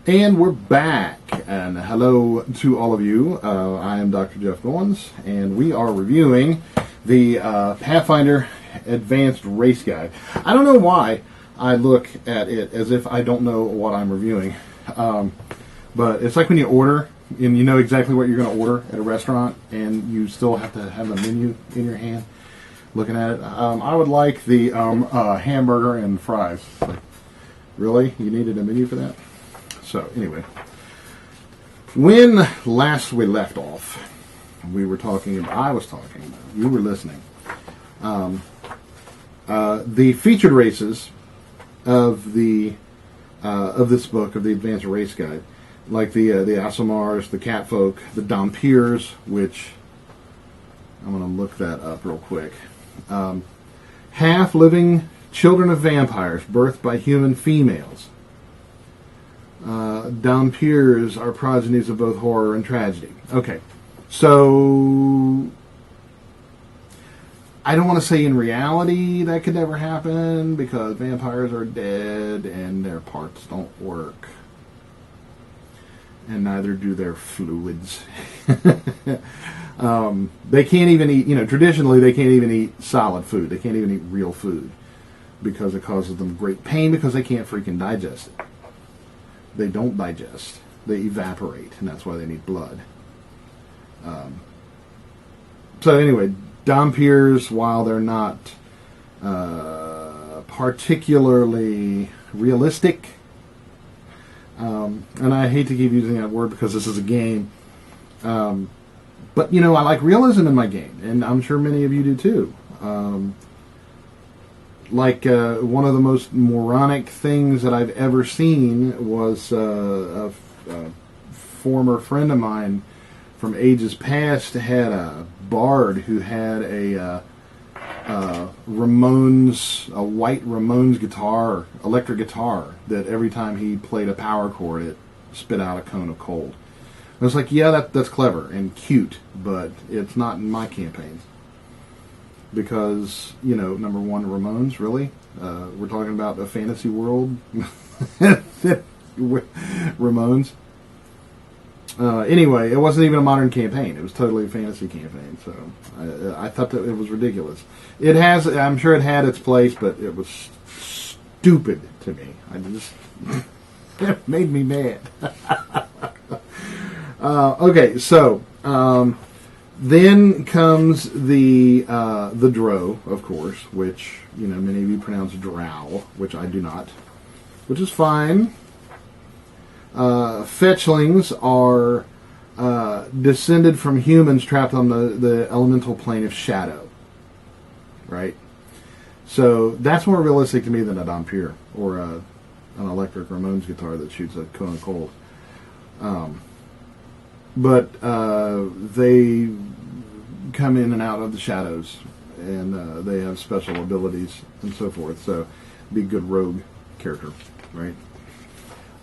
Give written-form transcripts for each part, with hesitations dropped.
And we're back, and hello to all of you. I am Dr. Jeff Goins, and we are reviewing the Pathfinder Advanced Race Guide. I don't know why I look at it as if I don't know what I'm reviewing, but it's like when you order, and you know exactly what you're going to order at a restaurant, and you still have to have the menu in your hand, looking at it. I would like the hamburger and fries. Like, really? You needed a menu for that? So, anyway, when last we left off, I was talking about, you were listening, the featured races of this book, of the Advanced Race Guide, like the Asomars, the Catfolk, the Dhampirs, which, I'm going to look that up real quick, half-living children of vampires, birthed by human females. Dhampirs are progenies of both horror and tragedy. Okay, so I don't want to say in reality that could never happen because vampires are dead and their parts don't work, and neither do their fluids. They can't even eat. Traditionally they can't even eat solid food. They can't even eat real food because it causes them great pain because they can't freaking digest it. They don't digest. They evaporate, and that's why they need blood. So anyway, Dhampirs, while they're not particularly realistic, and I hate to keep using that word because this is a game, but I like realism in my game, and I'm sure many of you do too. One of the most moronic things that I've ever seen was a former friend of mine from ages past had a bard who had a white Ramones guitar, electric guitar, that every time he played a power chord, it spit out a cone of cold. I was like, yeah, that's clever and cute, but it's not in my campaigns. Because, number one, Ramones, really? We're talking about a fantasy world? Ramones? Anyway, it wasn't even a modern campaign. It was totally a fantasy campaign. So I thought that it was ridiculous. I'm sure it had its place, but it was stupid to me. It made me mad. Okay, so... then comes the drow, of course, which many of you pronounce drow, which I do not, which is fine. Fetchlings are descended from humans trapped on the elemental plane of shadow, right? So that's more realistic to me than a Dhampir or an electric Ramones guitar that shoots a cone of cold. But they come in and out of the shadows, and they have special abilities and so forth. So, be a good rogue character, right?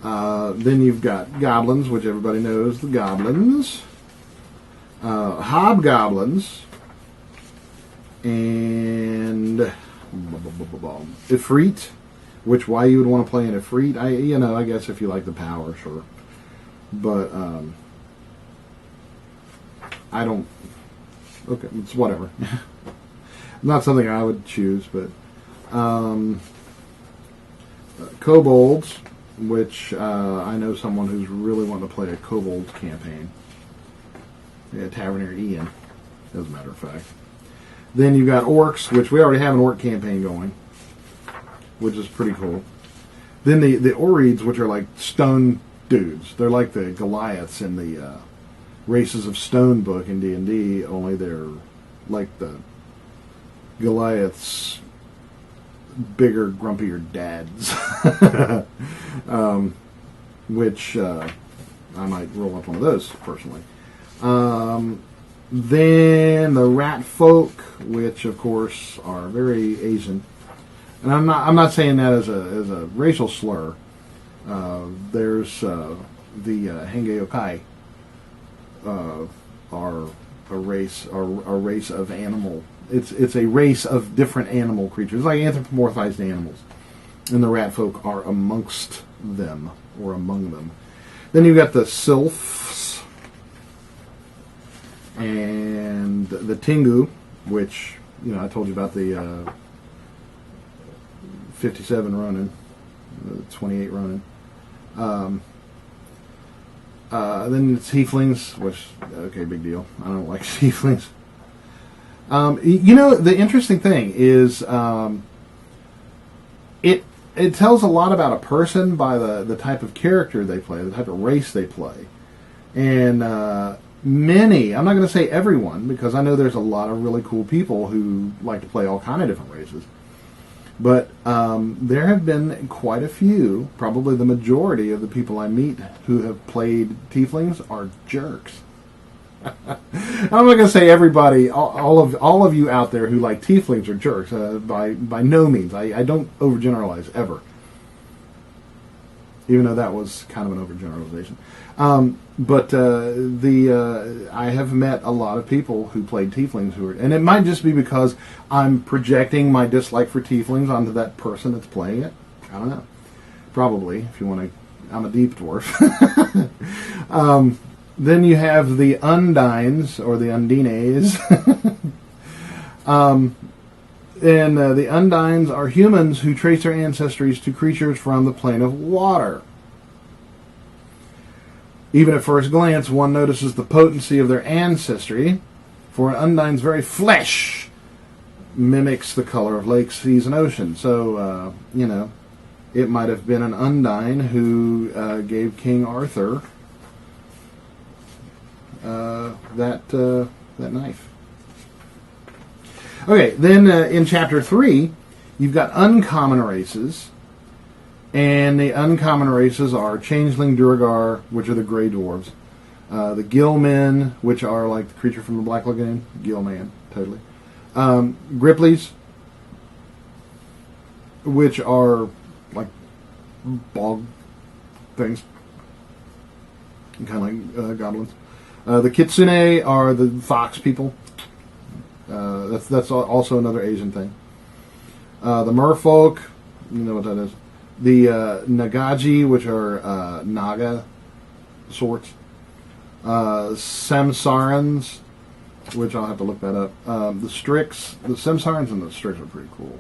Then you've got goblins, which everybody knows the goblins, hobgoblins, and Ifrit. Which why you would want to play an Ifrit? I guess if you like the power, sure, but I don't. Okay, it's whatever. Not something I would choose, but kobolds, which I know someone who's really wanting to play a kobold campaign. Yeah, Tavernier Ian, as a matter of fact. Then you've got orcs, which we already have an orc campaign going, which is pretty cool. Then the Orids, which are like stone dudes. They're like the Goliaths in the Races of Stone book in D&D, only they're like the Goliaths' bigger, grumpier dads. Which I might roll up one of those, personally. Then the rat folk, which of course are very Asian. And I'm not saying that as a racial slur. There's the Hengeyokai are a race of animal. It's a race of different animal creatures, like anthropomorphized animals, and the rat folk are amongst them or among them. Then you've got the Sylphs and the Tengu, which, I told you about the 57 Ronin, 28 Ronin. Then the Tieflings, which, okay, big deal. I don't like Tieflings. The interesting thing is it tells a lot about a person by the type of character they play, the type of race they play. And many, I'm not going to say everyone, because I know there's a lot of really cool people who like to play all kind of different races. But there have been quite a few, probably the majority of the people I meet who have played Tieflings are jerks. I'm not going to say everybody, all of you out there who like Tieflings are jerks. By no means. I don't overgeneralize ever. Even though that was kind of an overgeneralization. But I have met a lot of people who played Tieflings and it might just be because I'm projecting my dislike for Tieflings onto that person that's playing it. I don't know. Probably, if you want to. I'm a deep dwarf. Then you have the Undines, or the Undines. And the Undines are humans who trace their ancestries to creatures from the plane of water. Even at first glance, one notices the potency of their ancestry, for an Undine's very flesh mimics the color of lakes, seas, and oceans. So, it might have been an Undine who gave King Arthur that knife. Okay, then in Chapter 3, you've got uncommon races. And the uncommon races are Changeling Duergar, which are the Grey Dwarves. The Gillmen, which are like the creature from the Black Lagoon. Gillman, totally. Grippleys, which are like bog things. Kind of like goblins. The Kitsune are the fox people. That's also another Asian thing. The Merfolk, you know what that is. The Nagaji, which are Naga sorts. Samsarans, which I'll have to look that up. The Strix, the Samsarans and the Strix are pretty cool.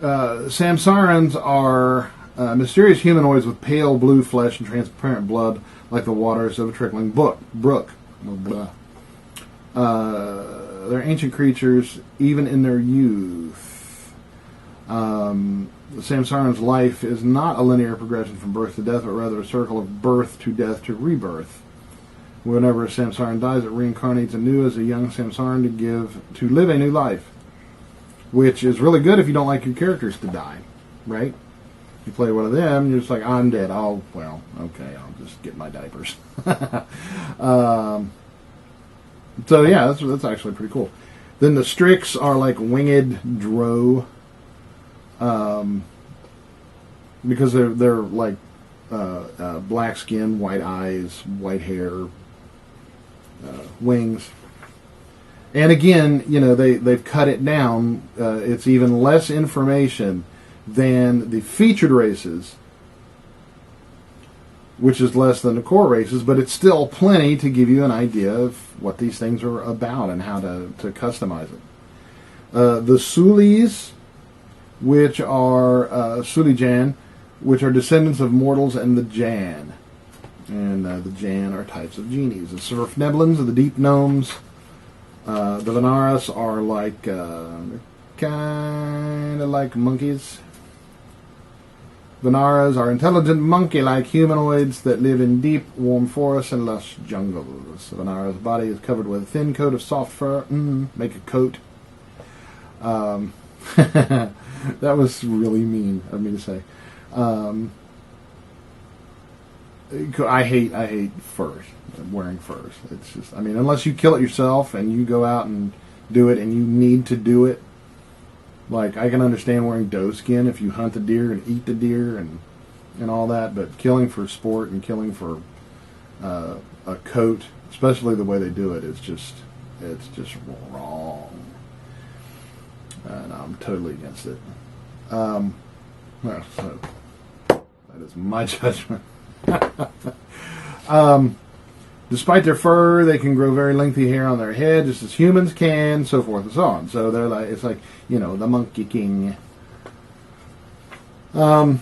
Samsarans are mysterious humanoids with pale blue flesh and transparent blood like the waters of a trickling brook. They're ancient creatures, even in their youth. The Samsaran's life is not a linear progression from birth to death, but rather a circle of birth to death to rebirth. Whenever a Samsaran dies, it reincarnates anew as a young Samsaran to live a new life, which is really good if you don't like your characters to die, right? You play one of them, you're just like, I'm dead. Oh, well, okay, I'll just get my diapers. So yeah, that's actually pretty cool. Then the Strix are like winged drow. Because they're like black skin, white eyes, white hair, wings, and again, they've cut it down. It's even less information than the featured races, which is less than the core races, but it's still plenty to give you an idea of what these things are about and how to customize it. The Sulis, which are Sulijan, which are descendants of mortals and the Jan. And the Jan are types of genies. The Surfneblins are the deep gnomes. The Venaras are like, kind of like monkeys. Venaras are intelligent monkey-like humanoids that live in deep, warm forests and lush jungles. The Venara's body is covered with a thin coat of soft fur. Make a coat. That was really mean of me to say. I hate furs, wearing furs. It's just, unless you kill it yourself and you go out and do it and you need to do it. Like, I can understand wearing doe skin if you hunt the deer and eat the deer and all that, but killing for sport and killing for a coat, especially the way they do it, it's just wrong. And I'm totally against it. So that is my judgment. Despite their fur, they can grow very lengthy hair on their head, just as humans can, so forth and so on. So they're like, it's like, you know, the Monkey King. Then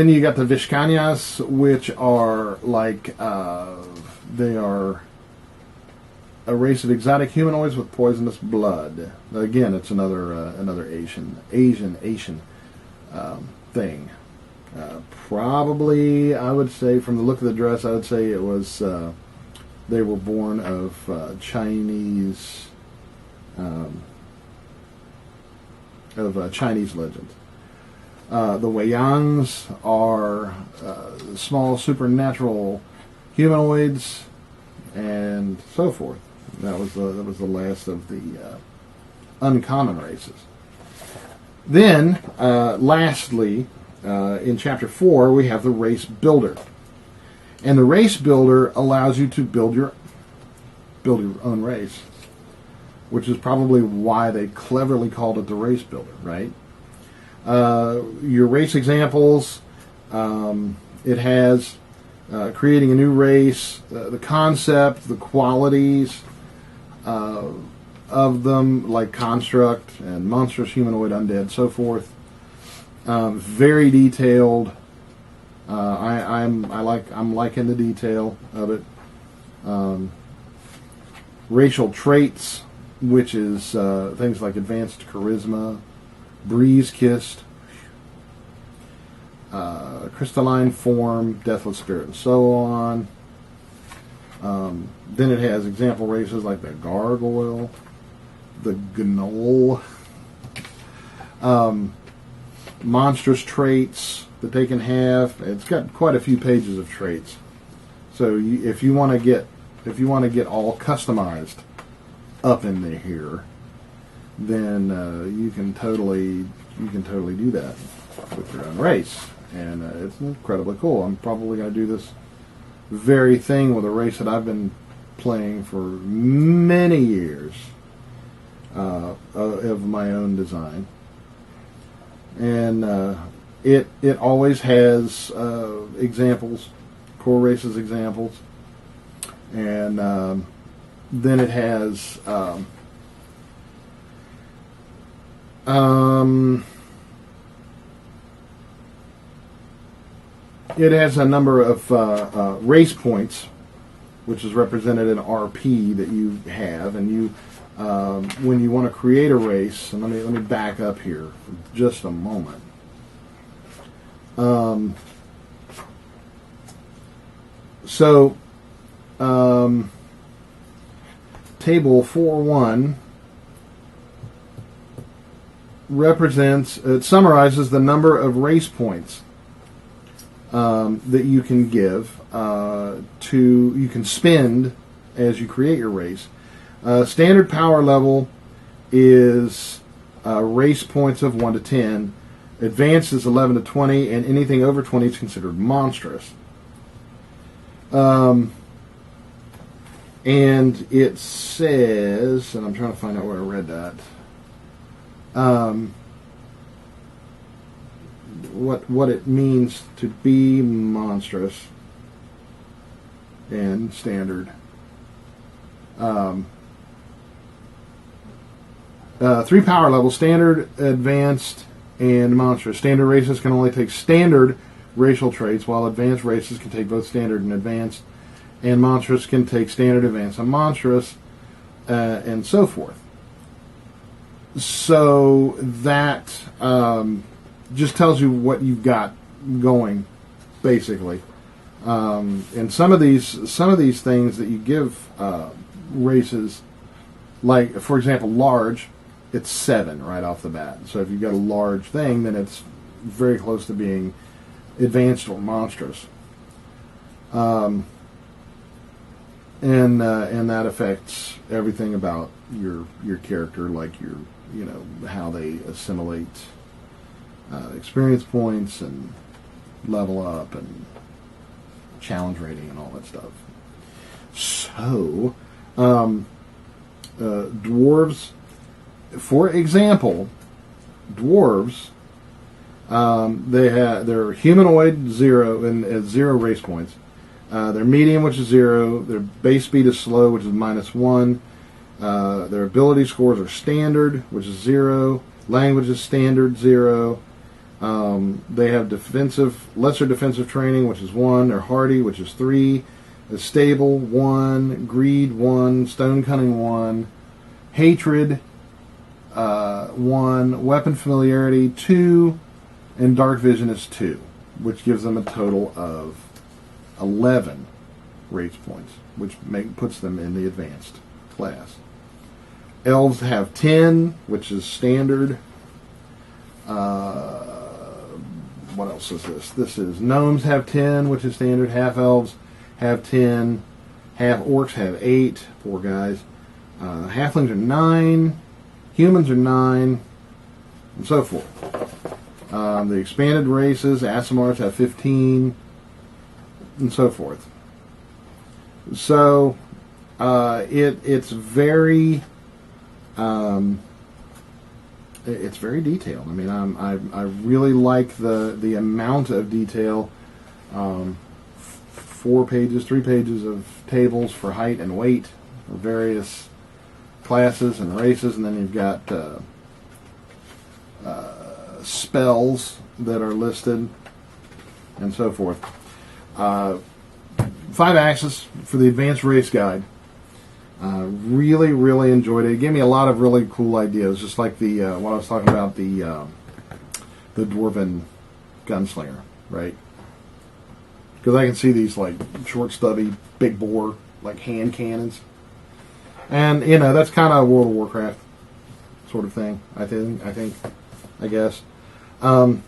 you got the Vishkanyas, which are like, they are a race of exotic humanoids with poisonous blood. Again, it's another Asian thing. Probably, I would say, from the look of the dress, I would say it was they were born of Chinese Chinese legend. The Weyans are small supernatural humanoids, and so forth. That was the last of the uncommon races. Then, lastly, in Chapter 4, we have the Race Builder. And the Race Builder allows you to build your own race, which is probably why they cleverly called it the Race Builder, right? Your race examples, it has creating a new race, the concept, the qualities of them, like construct and monstrous, humanoid, undead, so forth. Very detailed. I'm liking the detail of it. Racial traits, which is things like advanced charisma, breeze-kissed, crystalline form, deathless spirit, and so on. Then it has example races like the gargoyle, the gnoll, monstrous traits that they can have. It's got quite a few pages of traits. So if you want to get all customized up in here, then you can totally do that with your own race, and it's incredibly cool. I'm probably going to do this very thing with a race that I've been playing for many years of my own design, and it always has examples, core races examples, and then it has it has a number of race points, which is represented in RP that you have, and you when you want to create a race. And let me back up here for just a moment. Table 4.1 it summarizes the number of race points that you can give you can spend as you create your race. Standard power level is race points of 1 to 10. Advanced is 11 to 20, and anything over 20 is considered monstrous. And it says, and I'm trying to find out where I read that, what it means to be monstrous and standard. 3 power levels: standard, advanced, and monstrous. Standard races can only take standard racial traits, while advanced races can take both standard and advanced, and monstrous can take standard, advanced, and monstrous, and so forth. So that just tells you what you've got going, basically. And some of these things that you give races, like for example, large, it's 7 right off the bat. So if you've got a large thing, then it's very close to being advanced or monstrous. And that affects everything about your character, like how they assimilate experience points and level up and challenge rating and all that stuff. So, dwarves, for example, they're humanoid 0 and 0 race points. Their medium, which is 0. Their base speed is slow, which is -1. Their ability scores are standard, which is 0. Language is standard, 0. They have lesser defensive training, which is 1. They're hardy, which is 3. They're stable, 1. Greed, 1. Stone cunning, 1. Hatred, 1. Weapon familiarity, 2. And dark vision is 2, which gives them a total of 11 race points, which puts them in the advanced class. Elves have 10, which is standard. What else is this? This is gnomes have 10, which is standard. Half elves have 10. Half orcs have 8. Poor guys. Halflings are 9. Humans are 9, and so forth. The expanded races, Asimars have 15, and so forth. So it's very detailed. I mean, I really like the amount of detail. 3 pages of tables for height and weight for various classes and races, and then you've got spells that are listed, and so forth. 5 axes for the advanced race guide. Really enjoyed it. It gave me a lot of really cool ideas, just like the what I was talking about, the Dwarven gunslinger, right? Because I can see these like short, stubby, big bore, like hand cannons, and that's kind of World of Warcraft sort of thing. I guess. I'm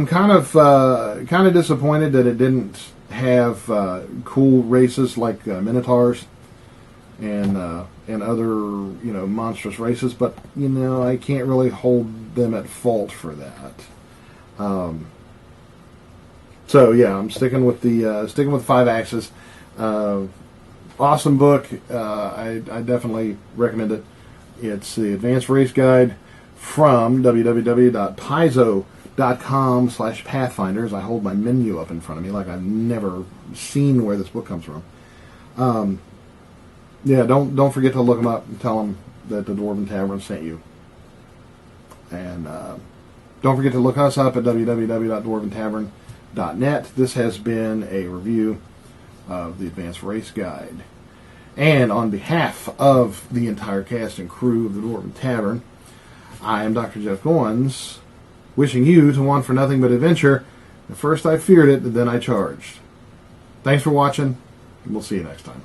kind of disappointed that it didn't have cool races like minotaurs and other monstrous races, but I can't really hold them at fault for that. So yeah, I'm sticking with 5 axes. Awesome book. I definitely recommend it. It's the Advanced Race Guide from www.paizo.com/Pathfinders. I hold my menu up in front of me like I've never seen where this book comes from. Yeah, don't forget to look them up and tell them that the Dwarven Tavern sent you. And don't forget to look us up at www.dwarventavern.net. This has been a review of the Advanced Race Guide. And on behalf of the entire cast and crew of the Dwarven Tavern, I am Dr. Jeff Goins, wishing you to want for nothing but adventure. At first I feared it, but then I charged. Thanks for watching, and we'll see you next time.